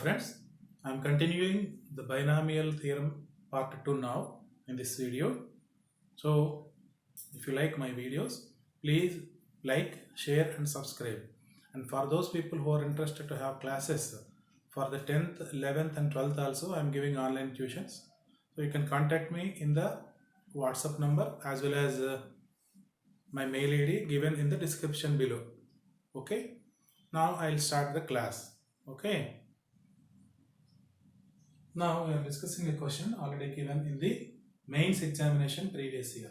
friends, I am continuing the binomial theorem part 2 now in this video. So if you like my videos, please like, share and subscribe. And for those people who are interested to have classes for the 10th, 11th and 12th also, I am giving online tuitions. So you can contact me in the WhatsApp number as well as my mail ID given in the description below. Okay, now I'll start the class. Okay, now we are discussing a question already given in the mains examination previous year.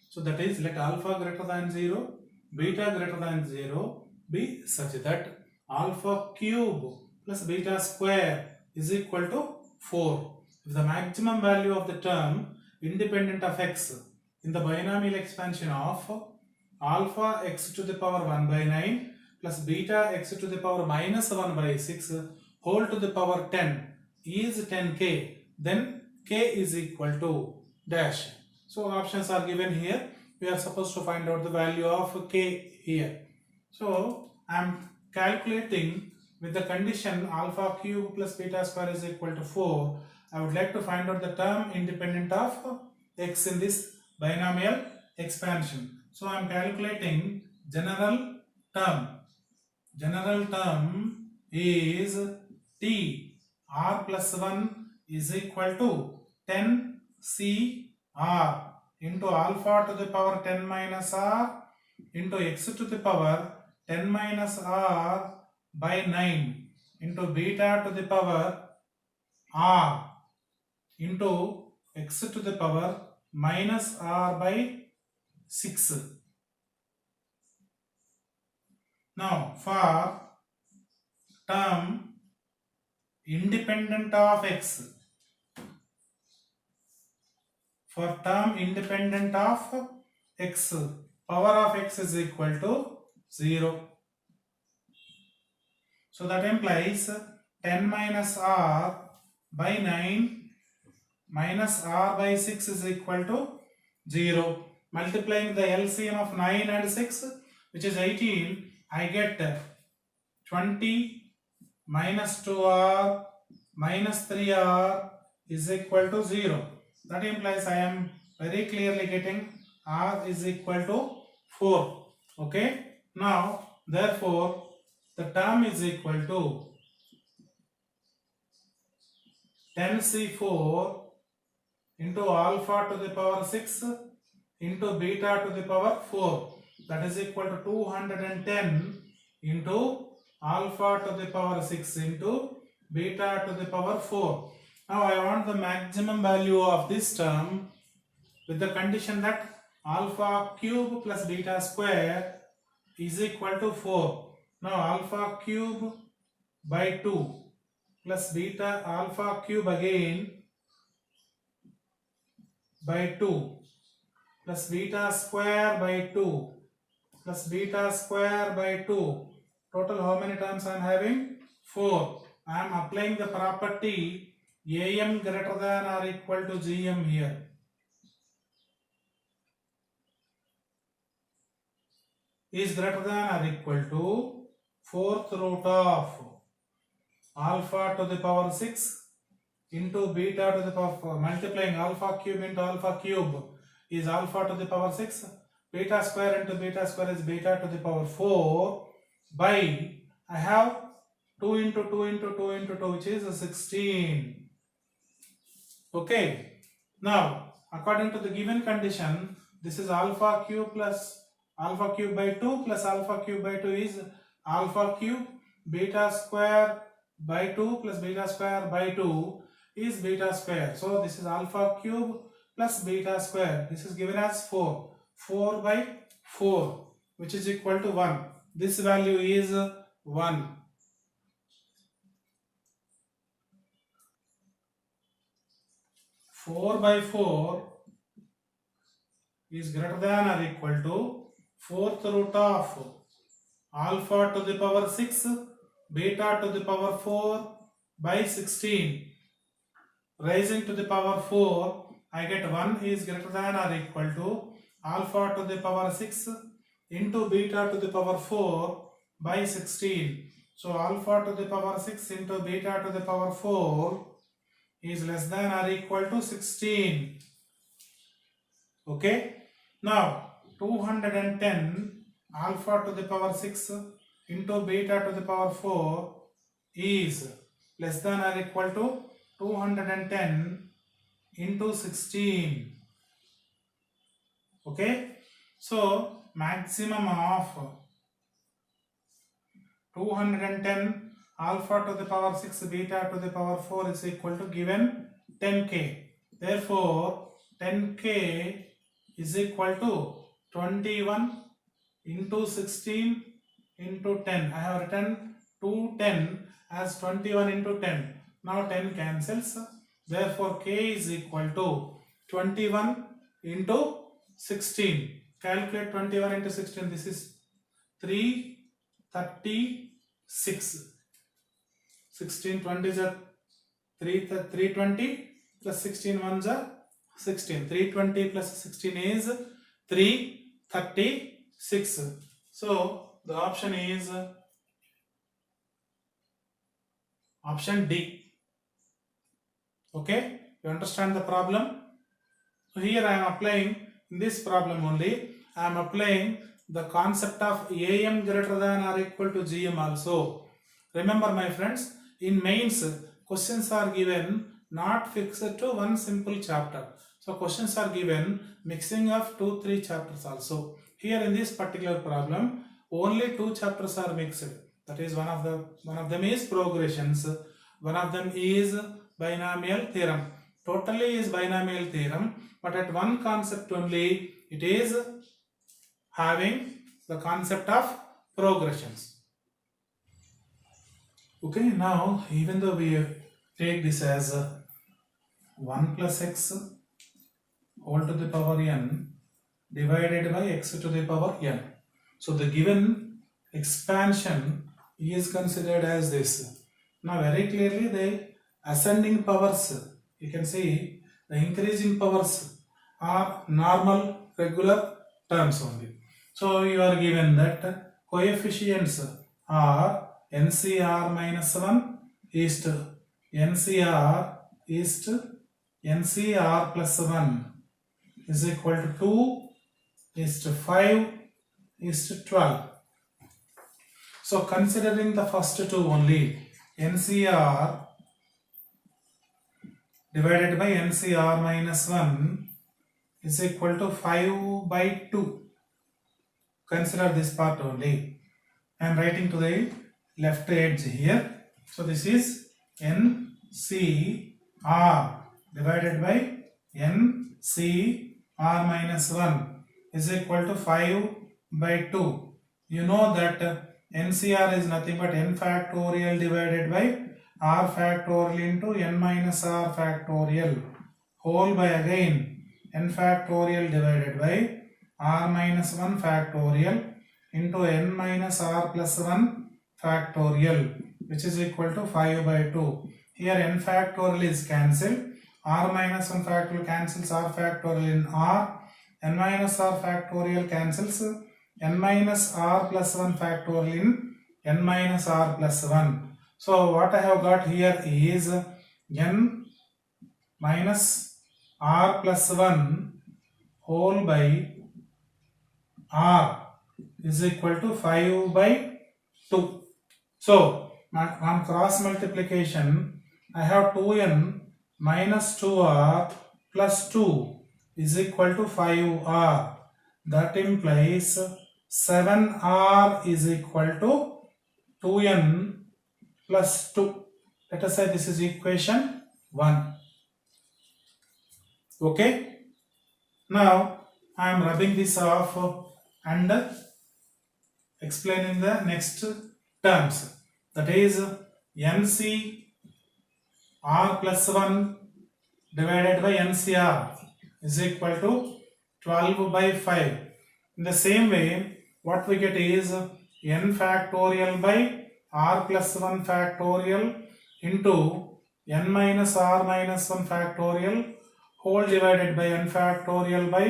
So that is, let alpha greater than 0, beta greater than 0 be such that alpha cube plus beta square is equal to 4. If the maximum value of the term independent of x in the binomial expansion of alpha x to the power 1 by 9 plus beta x to the power minus 1 by 6 whole to the power 10 is 10k, then k is equal to dash. So options are given here. We are supposed to find out the value of k here. So I am calculating with the condition alpha cube plus beta square is equal to 4. I would like to find out the term independent of x in this binomial expansion. So I am calculating general term. General term is t r plus 1 is equal to 10 c r into alpha to the power 10 minus r into x to the power 10 minus r by 9 into beta to the power r into x to the power minus r by 6. Now for term independent of x, for term independent of x, power of x is equal to 0. So that implies 10 minus r by 9 minus r by 6 is equal to 0. Multiplying the LCM of 9 and 6, which is 18, I get 20 minus 2r minus 3r is equal to 0. That implies I am very clearly getting r is equal to 4. Okay. Now therefore the term is equal to 10c4 into alpha to the power 6 into beta to the power 4. That is equal to 210 into alpha to the power 6 into beta to the power 4. Now I want the maximum value of this term with the condition that alpha cube plus beta square is equal to 4. Now alpha cube by 2 plus beta alpha cube again by 2 plus beta square by 2 plus beta square by 2. Total how many terms I am having? 4. I am applying the property AM greater than or equal to GM here. Is greater than or equal to 4th root of alpha to the power 6 into beta to the power 4. Multiplying alpha cube into alpha cube is alpha to the power 6. Beta square into beta square is beta to the power 4 by, I have 2 into 2 into 2 into 2, which is 16. Okay. Now according to the given condition, this is alpha cube plus alpha cube by 2 plus alpha cube by 2 is alpha cube. Beta square by 2 plus beta square by 2 is beta square. So this is alpha cube plus beta square. This is given as 4. 4 by 4, which is equal to 1. This value is 1. Four by 4 is greater than or equal to 4th root of alpha to the power 6 beta to the power 4 by 16. Raising to the power 4, I get 1 is greater than or equal to alpha to the power 6 into beta to the power 4 by 16. So alpha to the power 6 into beta to the power 4 is less than or equal to 16. Okay. Now 210 alpha to the power 6 into beta to the power 4 is less than or equal to 210 into 16. Okay. So maximum of 210 alpha to the power 6 beta to the power 4 is equal to given 10k. Therefore 10k is equal to 21 into 16 into 10. I have written 210 as 21 into 10. Now 10 cancels. Therefore k is equal to 21 into 16. Calculate 21 into 16. This is 336. 16 20s are 320 plus 16 ones are 16. 320 plus 16 is 336. So the option is option D. Okay, you understand the problem? So here I am applying in this problem only. I am applying the concept of AM greater than or equal to GM also. Remember my friends, in mains questions are given not fixed to one simple chapter. So questions are given mixing of 2-3 chapters also. Here in this particular problem, only 2 chapters are mixed. That is one of them is progressions, one of them is binomial theorem. Totally is binomial theorem, but at one concept only it is having the concept of progressions. Okay, now even though we take this as 1 plus x whole to the power n divided by x to the power n. So the given expansion is considered as this. Now very clearly the ascending powers, you can see the increasing powers are normal regular terms only. So you are given that coefficients are NCR minus 1 is to NCR is to NCR plus 1 is equal to 2 is to 5 is to 12. So considering the first two only, NCR divided by NCR minus 1 is equal to 5 by 2. Consider this part only. I am writing to the left edge here. So this is NCR divided by NCR minus 1 is equal to 5 by 2. You know that NCR is nothing but n factorial divided by r factorial into n minus r factorial whole by again n factorial divided by r minus 1 factorial into n minus r plus 1 factorial, which is equal to 5 by 2. Here n factorial is cancelled. R minus 1 factorial cancels r factorial in r. N minus r factorial cancels n minus r plus 1 factorial in n minus r plus 1. So what I have got here is n minus r plus 1 whole by r is equal to 5 by 2. So on cross multiplication, I have 2n minus 2r plus 2 is equal to 5r. That implies 7r is equal to 2n plus 2. Let us say this is equation 1. Okay. Now I am rubbing this off and explaining the next terms. That is NC r plus 1 divided by NCR is equal to 12 by 5. In the same way, what we get is n factorial by r plus 1 factorial into n minus r minus 1 factorial whole divided by n factorial by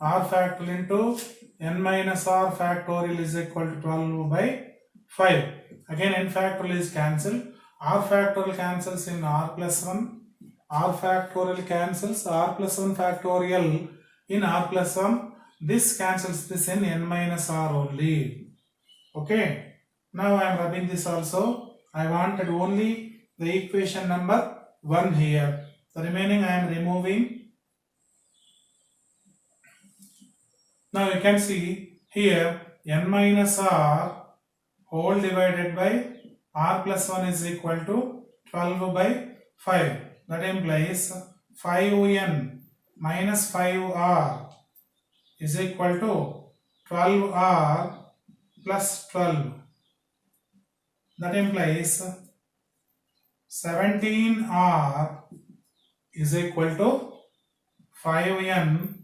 r factorial into n minus r factorial is equal to 12 by 5. Again n factorial is cancelled. R factorial cancels in r plus 1. R factorial cancels r plus 1 factorial in r plus 1. This cancels this in n minus r only. Okay. Now I am rubbing this also. I wanted only the equation number 1 here. The remaining I am removing. Now you can see here n minus r whole divided by r plus 1 is equal to 12 by 5. That implies 5n minus 5r is equal to 12r plus 12. That implies 17r is equal to 5n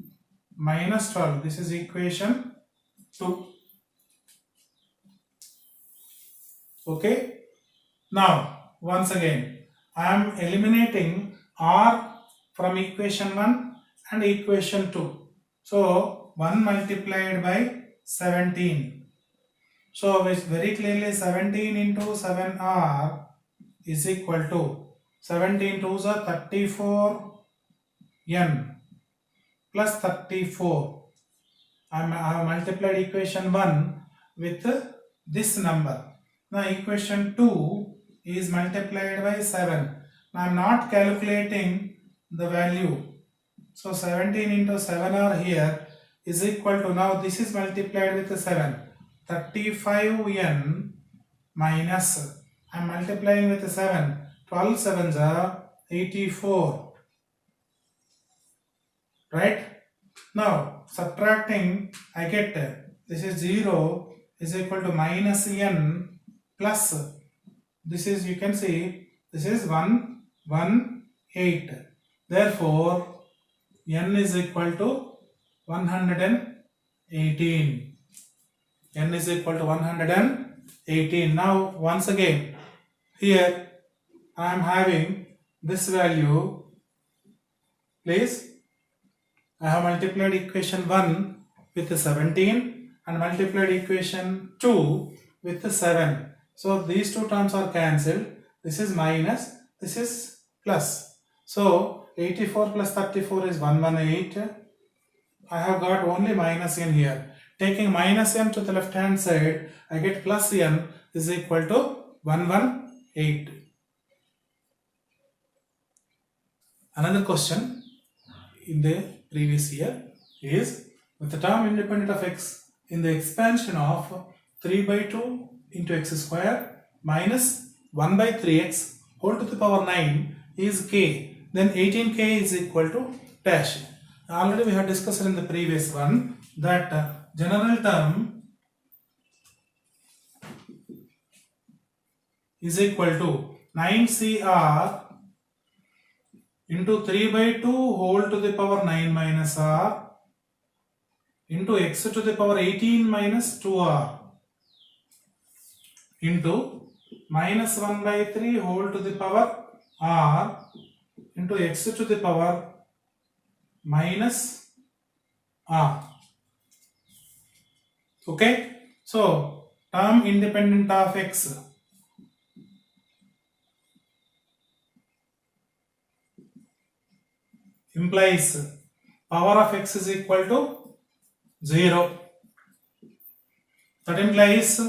minus 12. This is equation 2. Okay. Now once again I am eliminating r from equation 1 and equation 2. So 1 multiplied by 17. So which very clearly 17 into 7r is equal to 17 2s are 34n plus 34. I have multiplied equation 1 with this number. Now equation 2 is multiplied by 7. Now I am not calculating the value. So 17 into 7r here is equal to, now this is multiplied with 7. 35n minus, I am multiplying with 7. 12 7s are 84. Right? Now subtracting, I get this is 0 is equal to minus n plus, this is, you can see, this is 1 1 8. Therefore n is equal to 118. N is equal to 118. Now once again here I am having this value. Please, I have multiplied equation 1 with 17 and multiplied equation 2 with 7. So these two terms are cancelled. This is minus, this is plus. So 84 plus 34 is 118. I have got only minus n here. Taking minus n to the left hand side, I get plus n is equal to 118. Another question in the previous year is, with the term independent of x in the expansion of 3 by 2 into x square minus 1 by 3x whole to the power 9 is k, then 18k is equal to dash. Already we have discussed in the previous one that general term is equal to 9cr into 3 by 2 whole to the power 9 minus r into x to the power 18 minus 2r into minus 1 by 3 whole to the power r into x to the power minus r. Okay, so term independent of x implies power of x is equal to 0. That implies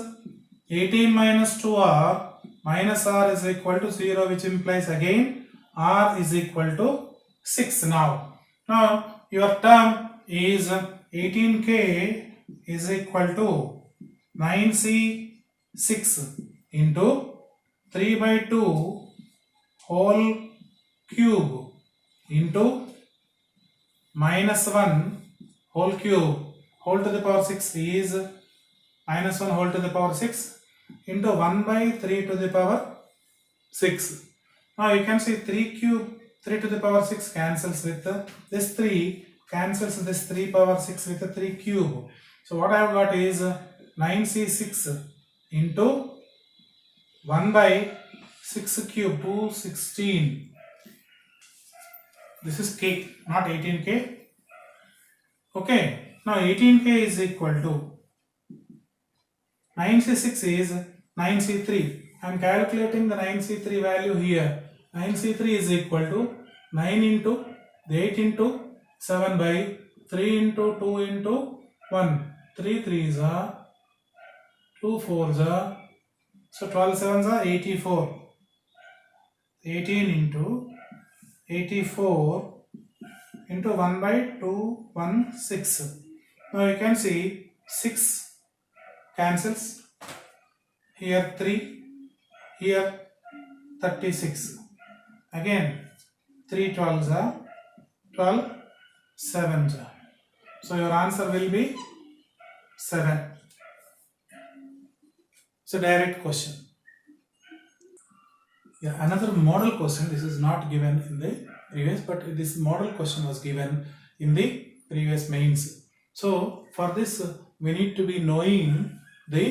18 minus 2r minus r is equal to 0, which implies again r is equal to 6 now. Now your term is 18k is equal to 9c6 into 3 by 2 whole cube into minus 1 whole cube whole to the power 6 is minus 1 whole to the power 6 into 1 by 3 to the power 6. Now you can see 3 to the power 6 cancels with this 3 cancels this 3 power 6 with the 3 cube. So what I have got is 9c6 into 1 by 6 cube, 216. This is k, not 18k. Okay, now 18k is equal to 9c6 is 9C3. I am calculating the 9C3 value here. 9C3 is equal to 9 into 8 into 7 by 3 into 2 into 1. 3 3s are 2 4s are, so 12 7s are 84. 18 into 84 into 1 by 2 1 6. Now you can see 6 cancels. Here 3, here 36. Again 3 12s are 12 7s are. So your answer will be 7. It's a direct question. Yeah, another model question. This is not given in the previous, but this model question was given in the previous mains. So for this we need to be knowing the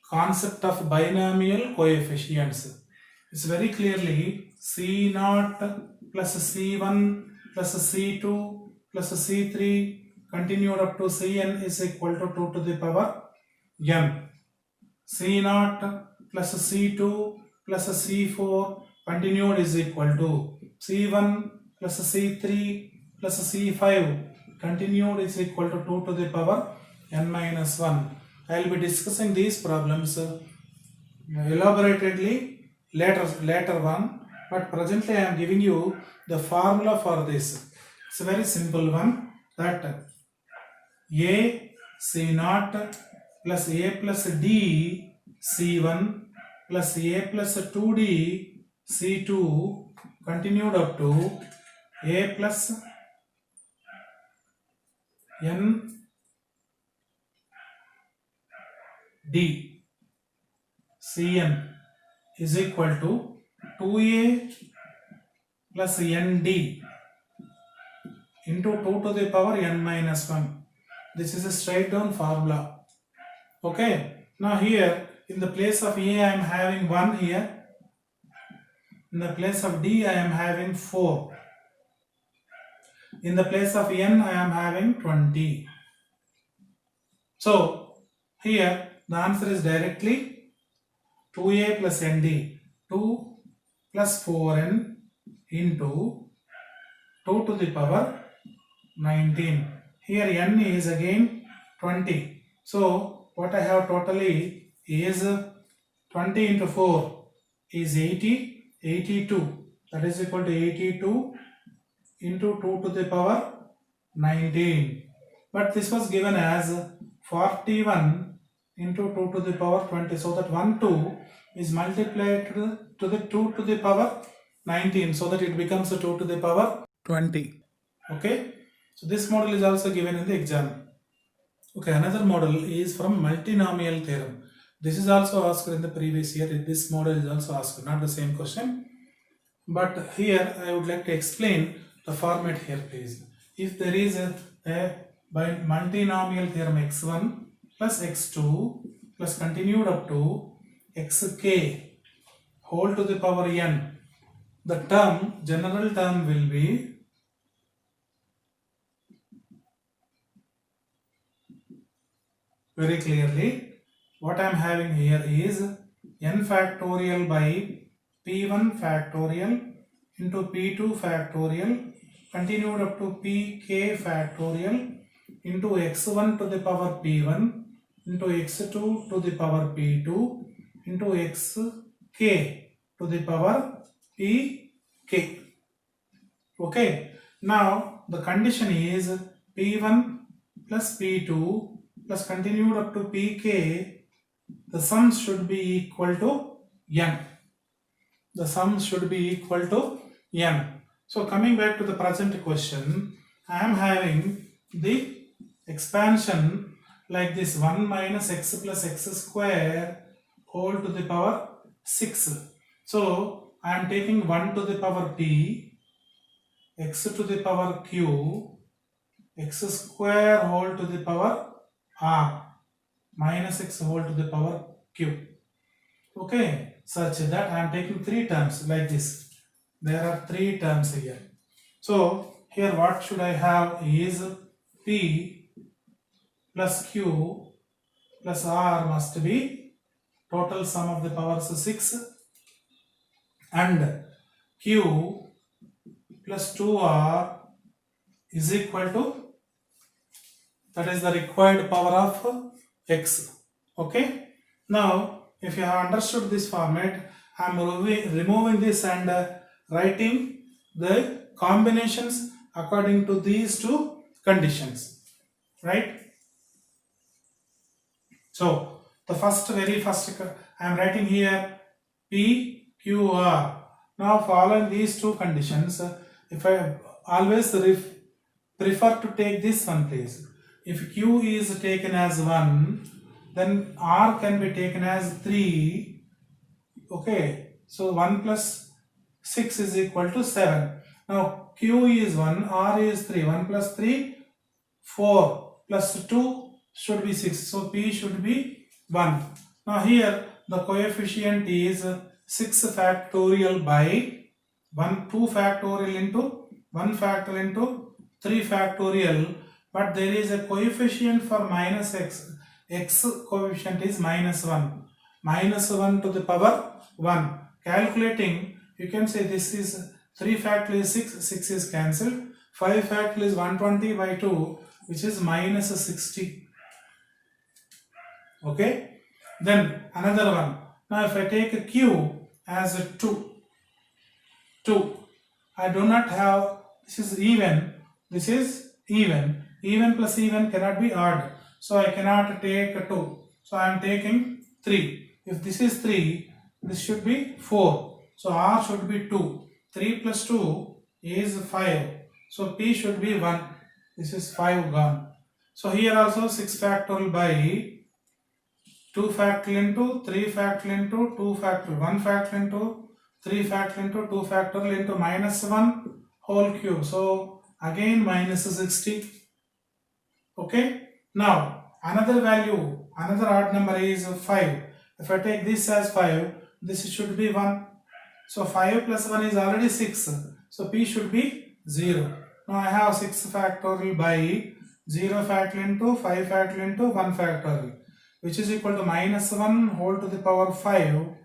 concept of binomial coefficients. It's very clearly C0 plus C1 plus C2 plus C3 continued up to Cn is equal to 2 to the power n. C0 plus C2 plus C4 continued is equal to C1 plus C3 plus C5 continued is equal to 2 to the power n minus 1. I will be discussing these problems elaboratedly later on, but presently I am giving you the formula for this. It's a very simple one, that A C0 plus A plus D C1 plus A plus 2D C2 continued up to A plus N D Cn is equal to 2A plus Nd into 2 to the power n minus 1. This is a straight down formula. Okay. Now here in the place of A I am having 1 here. In the place of D I am having 4. In the place of n I am having 20. So here the answer is directly 2A plus Nd, 2 plus 4n into 2 to the power 19. Here n is again 20. So what I have totally is 20 into 4 is 80, 82. That is equal to 82 into 2 to the power 19. But this was given as 41 into 2 to the power 20. So that 1 2 is multiplied to the 2 to the power 19. So that it becomes a 2 to the power 20. Okay. So this model is also given in the exam. Okay. Another model is from multinomial theorem. This is also asked in the previous year. This model is also asked. Not the same question. But here I would like to explain the format here, please. If there is a by multinomial theorem x1 plus x2 plus continued up to xk whole to the power n, the general term will be very clearly what I am having here is n factorial by p1 factorial into p2 factorial continued up to pk factorial into x1 to the power p1 into x2 to the power p2 into xk to the power pk. Okay. Now the condition is p1 plus p2 plus continued up to pk, the sums should be equal to n. The sums should be equal to n. So coming back to the present question, I am having the expansion like this 1 minus x plus x square whole to the power 6. So I am taking 1 to the power p, x to the power q, x square whole to the power r minus x whole to the power q. Okay, such that I am taking 3 terms like this. There are 3 terms here. So here what should I have is p plus q plus r must be total sum of the powers is 6, and q plus 2r is equal to, that is the required power of x. Okay. Now, if you have understood this format, I am removing this and writing the combinations according to these two conditions, right? So, the very first I am writing here P, Q, R. Now, following these two conditions, if I always prefer to take this one, please. If Q is taken as 1, then R can be taken as 3. Okay, so 1 plus 6 is equal to 7. Now Q is 1, R is 3. 1 plus 3, 4 plus 2 should be 6. So P should be 1. Now here the coefficient is 6 factorial by 2 factorial into 1 factorial into 3 factorial, but there is a coefficient for minus x. X coefficient is minus 1. Minus 1 to the power 1. Calculating, you can say this is 3 factorial is 6, 6 is cancelled. 5 factorial is 120 by 2, which is minus 60. Okay. Then another one. Now if I take a Q as a 2, I do not have, this is even, this is even. Even plus even cannot be odd. So I cannot take a 2. So I am taking 3. If this is 3, this should be 4. So R should be 2. 3 plus 2 is 5. So P should be 1. This is 5 gone. So here also 6 factorial by 2 factorial into 3 factorial into 2 factorial. 1 factorial into 3 factorial into 2 factorial into minus 1 whole cube. So again minus 60. Okay. Now another value, another odd number is 5. If I take this as 5, this should be 1. So 5 plus 1 is already 6. So P should be 0. Now I have 6 factorial by 0 factorial into 5 factorial into 1 factorial, which is equal to minus 1 whole to the power 5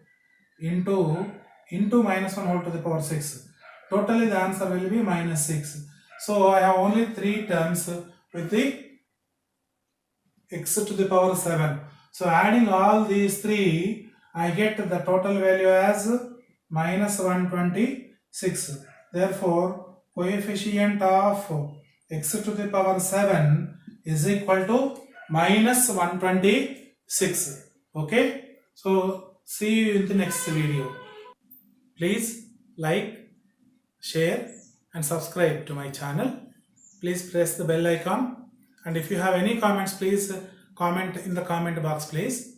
into minus 1 whole to the power 6. Totally the answer will be minus 6. So I have only 3 terms with the x to the power 7. So adding all these 3, I get the total value as minus 126. Therefore, coefficient of x to the power 7 is equal to minus 126. Okay. So see you in the next video. Please like, share and subscribe to my channel. Please press the bell icon. And if you have any comments, please comment in the comment box, please.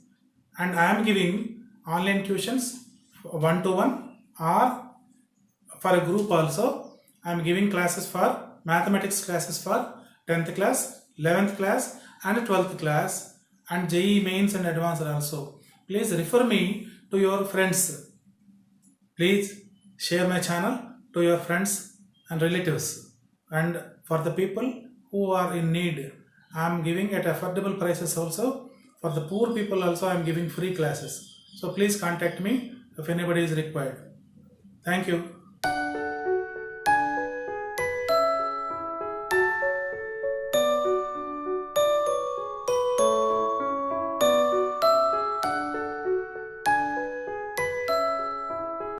And I am giving online tuitions 1-to-1 or for a group also. I am giving classes for mathematics classes for 10th class, 11th class and 12th class, and JEE mains and advanced also. Please refer me to your friends. Please share my channel to your friends and relatives. And for the people who are in need, I am giving at affordable prices also. For the poor people also I am giving free classes. So please contact me if anybody is required. Thank you.